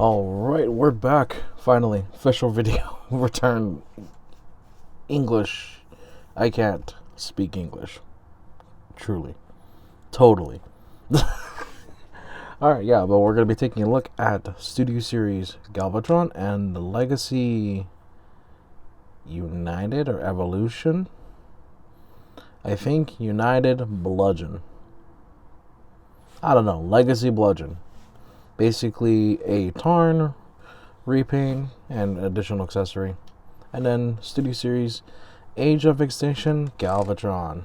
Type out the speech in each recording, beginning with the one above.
Alright, we're back. Finally. Official video. Return. English. I can't speak English. Truly. Totally. Alright, yeah, but we're going to be taking a look at Studio Series Galvatron and the Legacy United or Evolution. I think United Bludgeon. I don't know. Legacy Bludgeon. Basically a Tarn, repaint, and additional accessory. And then Studio Series Age of Extinction Galvatron.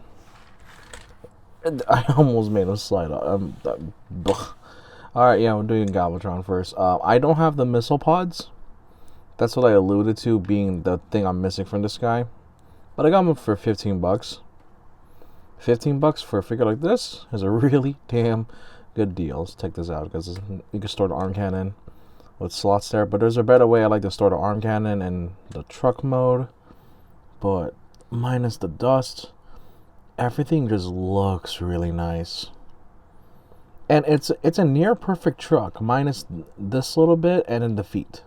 I almost made a slide. Alright, yeah, we're doing Galvatron first. I don't have the missile pods. That's what I alluded to being the thing I'm missing from this guy. But I got them for 15 bucks. 15 bucks for a figure like this is a really damn good deal. Let's take this out because you can store the arm cannon with slots there. But there's a better way I like to store the arm cannon in the truck mode. But minus the dust, everything just looks really nice. And it's a near perfect truck minus this little bit and then the feet.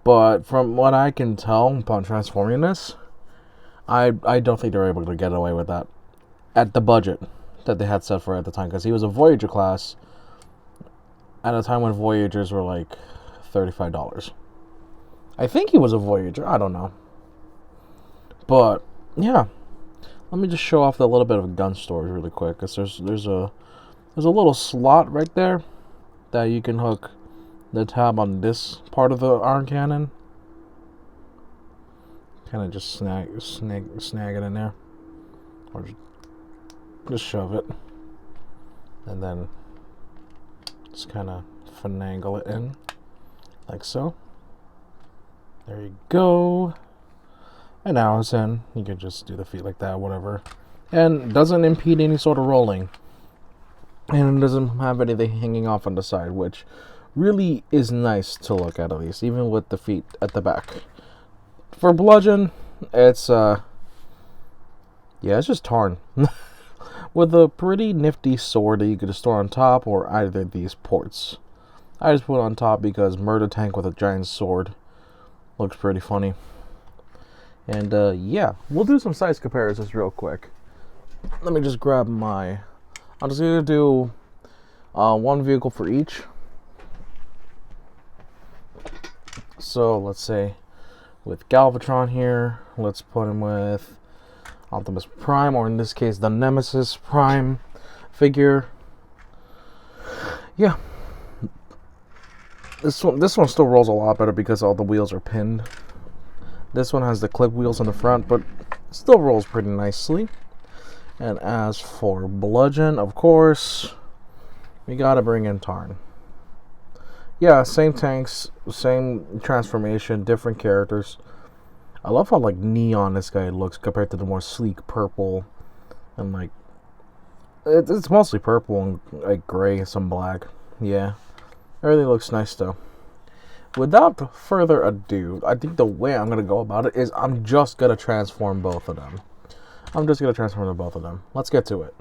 But from what I can tell upon transforming this, I don't think they're able to get away with that at the budget that they had set for at the time, because he was a Voyager class at a time when Voyagers were like $35. I think he was a Voyager, I don't know. But yeah, let me just show off a little bit of gun storage really quick, because there's a little slot right there that you can hook the tab on this part of the arm cannon. Kind of just snag it in there, or just shove it, and then just kind of finagle it in like so. There you go. And now it's in. You can just do the feet like that, whatever, and doesn't impede any sort of rolling, and it doesn't have anything hanging off on the side, which really is nice to look at least, even with the feet at the back. For Bludgeon, it's yeah, it's just Tarn with a pretty nifty sword that you could store on top or either of these ports. I just put it on top because Murder Tank with a giant sword looks pretty funny. And yeah, we'll do some size comparisons real quick. Let me just grab my... I'm just gonna do one vehicle for each. So let's say with Galvatron here, let's put him with Optimus Prime, or in this case the Nemesis Prime figure. Yeah, this one still rolls a lot better because all the wheels are pinned. This one has the clip wheels on the front, but still rolls pretty nicely. And as for Bludgeon, of course, we gotta bring in Tarn. Yeah, same tanks, same transformation, different characters. I love how like neon this guy looks compared to the more sleek purple, and like it's mostly purple and like gray and some black. Yeah, everything looks nice though. Without further ado, I think the way I'm gonna go about it is I'm just gonna transform both of them. Let's get to it.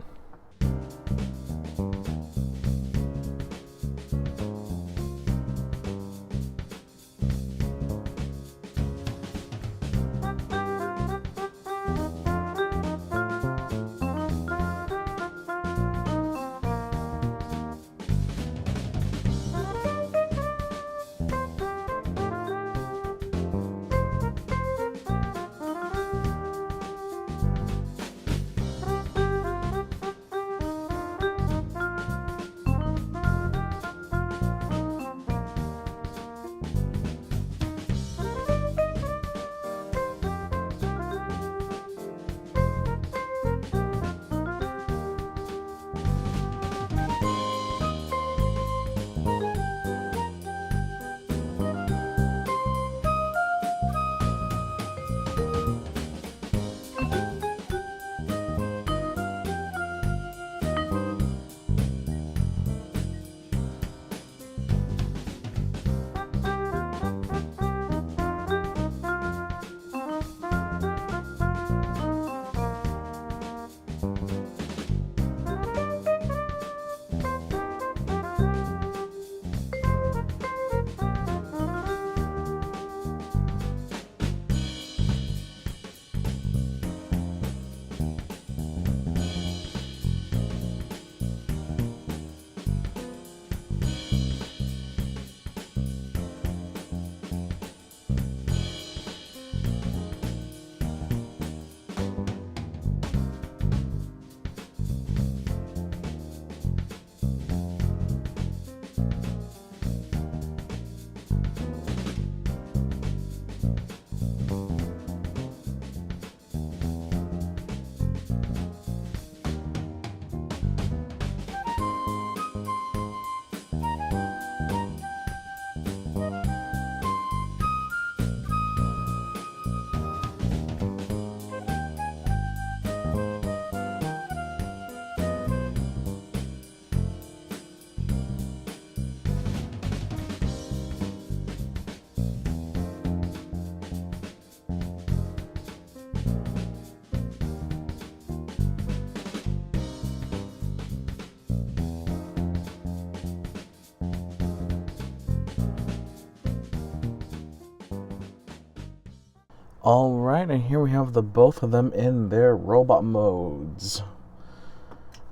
Alright, and here we have the both of them in their robot modes.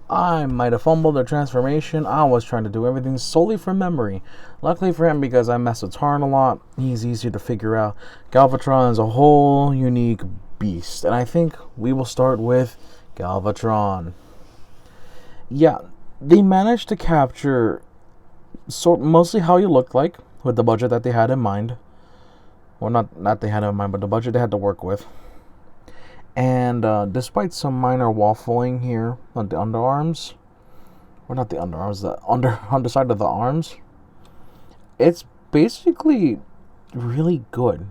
I might have fumbled their transformation. I was trying to do everything solely from memory. Luckily for him, because I mess with Tarn a lot, he's easier to figure out. Galvatron is a whole unique beast, and I think we will start with Galvatron. Yeah, they managed to capture mostly how you look like with the budget that they had in mind. Well, not they had in mind, but the budget they had to work with. And despite some minor waffling here on the underarms, or not the underarms, the underside of the arms, it's basically really good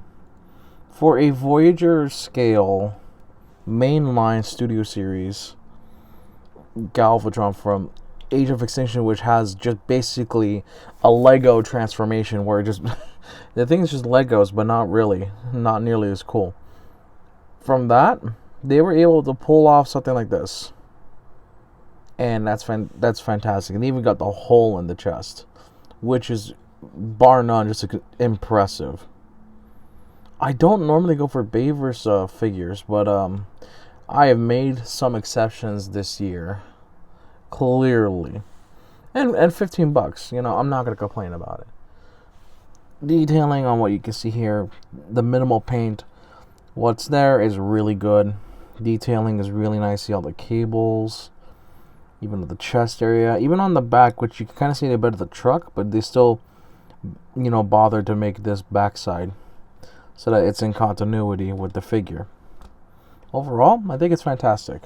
for a Voyager scale mainline studio series Galvatron from Age of Extinction, which has just basically a Lego transformation where it just the thing is just Legos, but not nearly as cool. From that, they were able to pull off something like this, and that's fantastic. And they even got the hole in the chest, which is bar none just impressive. I don't normally go for Bayverse figures, but I have made some exceptions this year, clearly, and $15. You know, I'm not gonna complain about it. Detailing on what you can see here, the minimal paint. What's there is really good. Detailing is really nice. See all the cables, even the chest area, even on the back, which you can kind of see a bit of the truck, but they still, you know, bothered to make this backside so that it's in continuity with the figure. Overall, I think it's fantastic.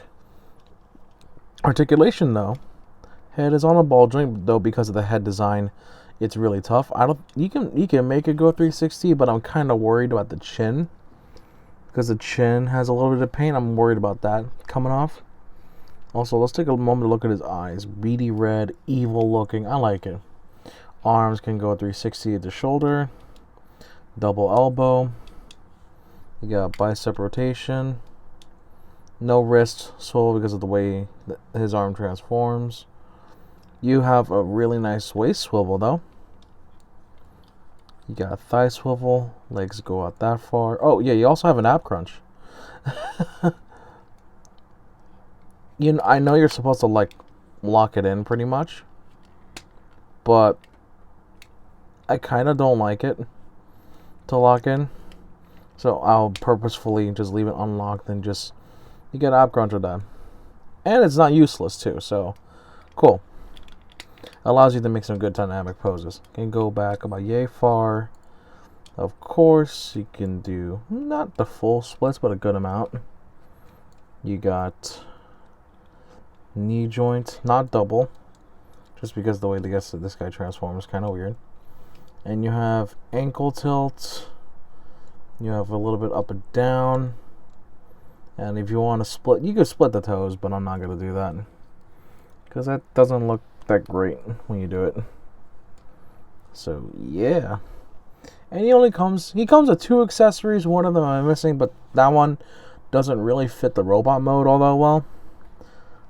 Articulation, though, head is on a ball joint, though, because of the head design. It's really tough. You can make it go 360, but I'm kind of worried about the chin. Because the chin has a little bit of paint, I'm worried about that coming off. Also, let's take a moment to look at his eyes. Beady red, evil looking. I like it. Arms can go 360 at the shoulder. Double elbow. You got bicep rotation. No wrist swivel because of the way his arm transforms. You have a really nice waist swivel, though. You got a thigh swivel, legs go out that far. Oh, yeah, you also have an ab crunch. You know, I know you're supposed to, like, lock it in pretty much, but I kind of don't like it to lock in. So I'll purposefully just leave it unlocked and just, you get ab crunch with that. And it's not useless, too, so cool. Allows you to make some good dynamic poses. Can go back about yay far. Of course, you can do not the full splits, but a good amount. You got knee joint, not double, just because the way this guy transforms is kind of weird. And you have ankle tilt. You have a little bit up and down. And if you want to split, you can split the toes, but I'm not going to do that, because that doesn't look that great when you do it. So yeah, and he comes with 2 accessories. One of them I'm missing, but that one doesn't really fit the robot mode all that well.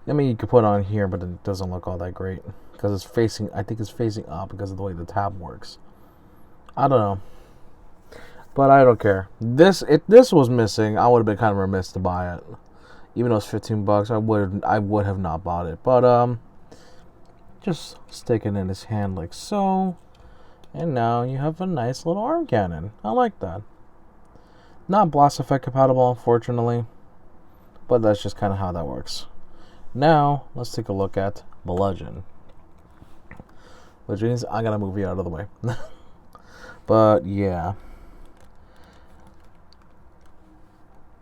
I mean, you could put it on here, but it doesn't look all that great because I think it's facing up because of the way the tab works. I don't know, but I don't care. If this was missing, I would have been kind of remiss to buy it. Even though it's $15, I would have not bought it. But just stick it in his hand like so. And now you have a nice little arm cannon. I like that. Not blast effect compatible, unfortunately. But that's just kind of how that works. Now, let's take a look at Bludgeon. Which means I gotta move you out of the way. But yeah.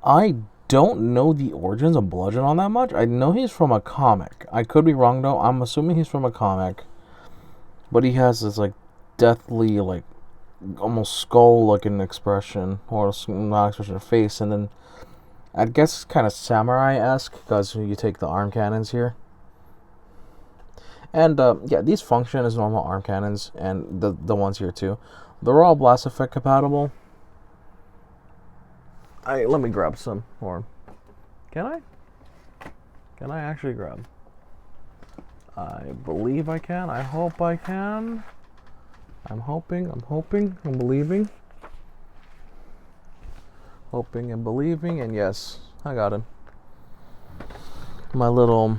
I don't know the origins of Bludgeon on that much. I know he's from a comic. I could be wrong though. I'm assuming he's from a comic. But he has this like deathly, like almost skull looking expression, or not expression, face, and then I guess it's kind of samurai-esque because you take the arm cannons here. And yeah, these function as normal arm cannons, and the ones here too. They're all blast effect compatible. Let me grab some, or can I? Can I actually grab? I believe I can. I hope I can. I'm hoping. I'm believing. Hoping and believing, and yes, I got him. My little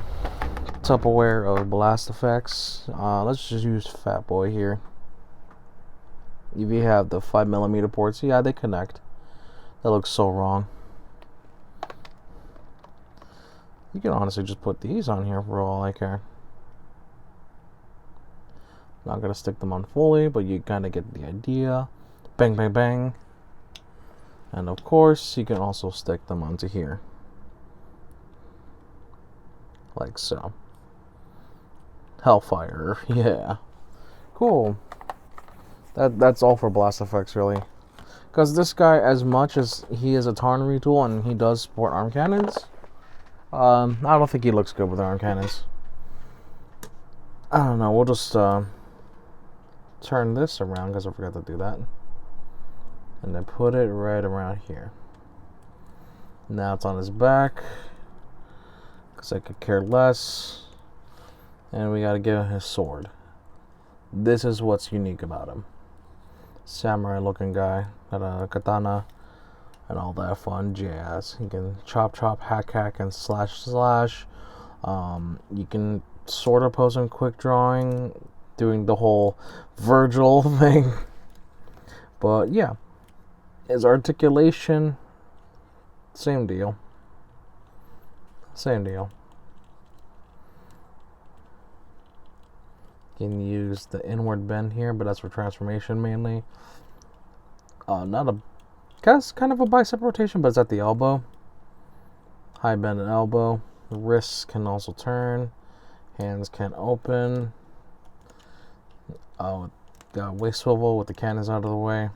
Tupperware of blast effects. Let's just use Fat Boy here. If you have the 5mm ports, yeah, they connect. That looks so wrong. You can honestly just put these on here for all I care. Not gonna stick them on fully, but you kind of get the idea. Bang, bang, bang. And of course, you can also stick them onto here. Like so. Hellfire, yeah. Cool. That's all for blast effects, really. Because this guy, as much as he is a Tarn retool and he does support arm cannons, I don't think he looks good with arm cannons. I don't know, we'll just turn this around because I forgot to do that. And then put it right around here. Now it's on his back, because I could care less. And we gotta give him his sword. This is what's unique about him. Samurai looking guy, got a katana and all that fun jazz. He can chop, hack, and slash. You can sort of pose him quick drawing, doing the whole Virgil thing. But yeah, his articulation, same deal. You can use the inward bend here, but that's for transformation mainly. Not a, kind of a bicep rotation, but it's at the elbow. High bend and elbow. Wrists can also turn. Hands can open. Got waist swivel with the cannons out of the way.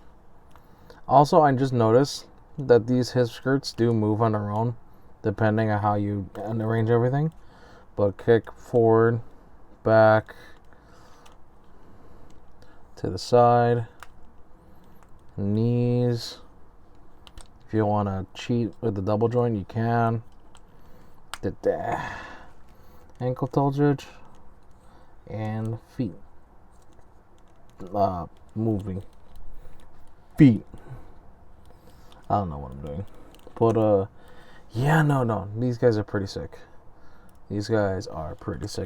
Also, I just noticed that these hip skirts do move on their own, depending on how you arrange everything. But kick forward, back, to the side, knees. If you want to cheat with the double joint, you can. Ankle toe judge and feet. Moving feet. I don't know what I'm doing, but yeah, no, these guys are pretty sick. In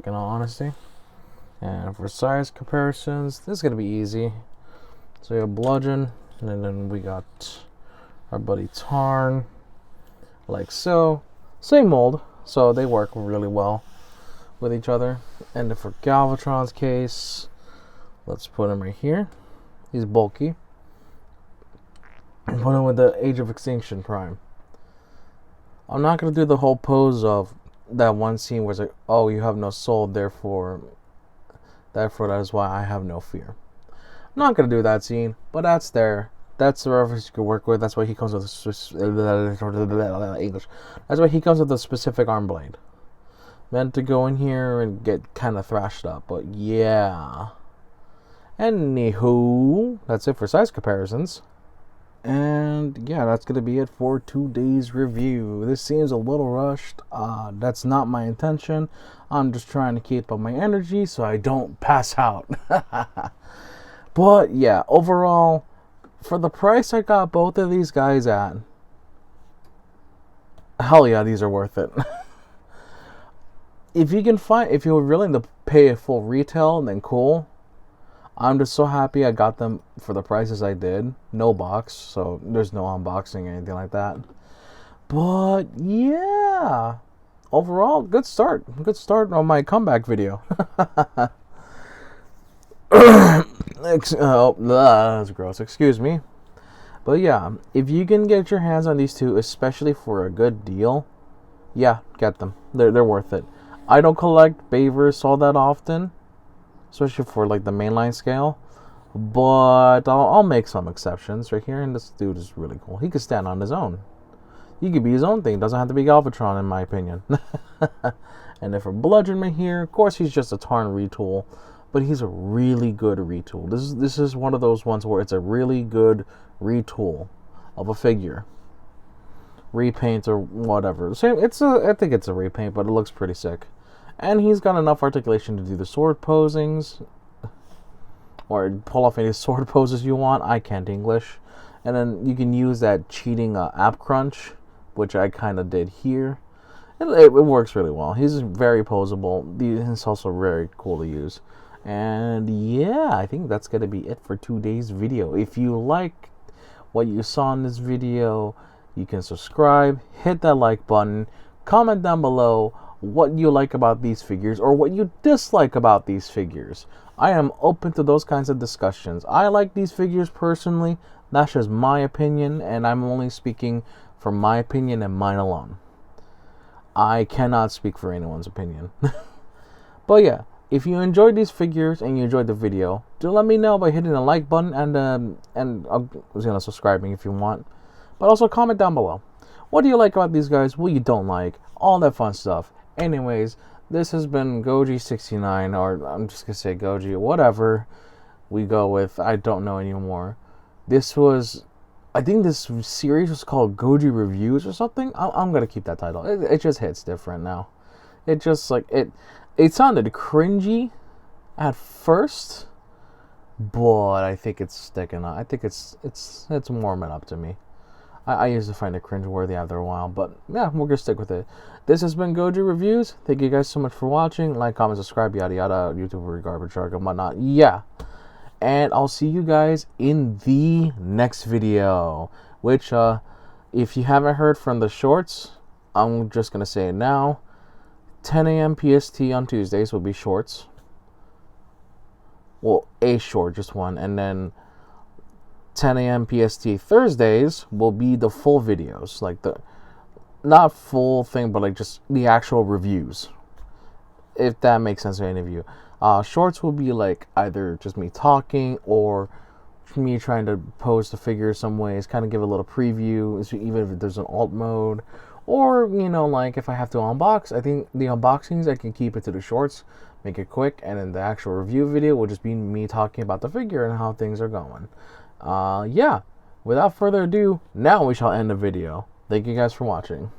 all honesty. And for size comparisons, this is gonna be easy. So we have Bludgeon, and then we got our buddy Tarn, like so. Same mold, so they work really well with each other. And then for Galvatron's case, let's put him right here. He's bulky. And put him with the Age of Extinction Prime. I'm not gonna do the whole pose of that one scene where it's like, oh, you have no soul, therefore that is why I have no fear. I'm not gonna do that scene, but that's there. That's the reference you can work with. That's why he comes with English. That's why he comes with a specific arm blade, meant to go in here and get kind of thrashed up. But yeah. Anywho, that's it for size comparisons. And yeah, that's gonna be it for today's review. This seems a little rushed. That's not my intention. I'm just trying to keep up my energy so I don't pass out. But yeah, overall, for the price I got both of these guys at, hell yeah, these are worth it. If you're willing to pay a full retail, then cool. I'm just so happy I got them for the prices I did. No box, so there's no unboxing or anything like that. But yeah, overall, good start. Good start on my comeback video. Oh, that's gross. Excuse me. But yeah, if you can get your hands on these two, especially for a good deal, yeah, get them. They're worth it. I don't collect Bavers all that often, especially for like the mainline scale, but I'll make some exceptions right here. And this dude is really cool. He could stand on his own. He could be his own thing. Doesn't have to be Galvatron, in my opinion. And then for Bludgeon right here, of course he's just a Tarn retool, but he's a really good retool. This is one of those ones where it's a really good retool of a figure, repaint or whatever. I think it's a repaint, but it looks pretty sick. And he's got enough articulation to do the sword posings, or pull off any sword poses you want. I can't English. And then you can use that cheating app crunch, which I kind of did here. It works really well. He's very posable. He's also very cool to use. And yeah, I think that's going to be it for today's video. If you like what you saw in this video, you can subscribe, hit that like button, comment down below what you like about these figures or what you dislike about these figures. I am open to those kinds of discussions. I like these figures personally. That's just my opinion, and I'm only speaking from my opinion and mine alone. I cannot speak for anyone's opinion. But yeah, if you enjoyed these figures and you enjoyed the video, do let me know by hitting the like button and subscribing if you want. But also comment down below. What do you like about these guys? What you don't like? All that fun stuff. Anyways, this has been Goji69, or I'm just gonna say Goji, whatever we go with. I don't know anymore. I think this series was called Goji Reviews or something. I'm gonna keep that title. It just hits different now. It just like it sounded cringy at first, but I think it's sticking up. I think it's warming up to me. I used to find it cringeworthy after a while, but yeah, we're gonna stick with it. This has been Goji Reviews. Thank you guys so much for watching. Like, comment, subscribe, yada yada. YouTube, garbage shark, and whatnot. Yeah. And I'll see you guys in the next video, which, if you haven't heard from the shorts, I'm just going to say it now. 10 a.m. PST on Tuesdays will be shorts. Well, a short, just one. And then 10 a.m. PST Thursdays will be the full videos. Like not full thing, but like just the actual reviews. If that makes sense to any of you. Shorts will be like either just me talking or me trying to pose the figure some ways, kind of give a little preview, even if there's an alt mode, or like if I have to unbox. I think the unboxings I can keep it to the shorts, make it quick, and then the actual review video will just be me talking about the figure and how things are going. Yeah, without further ado, now we shall end the video. Thank you guys for watching.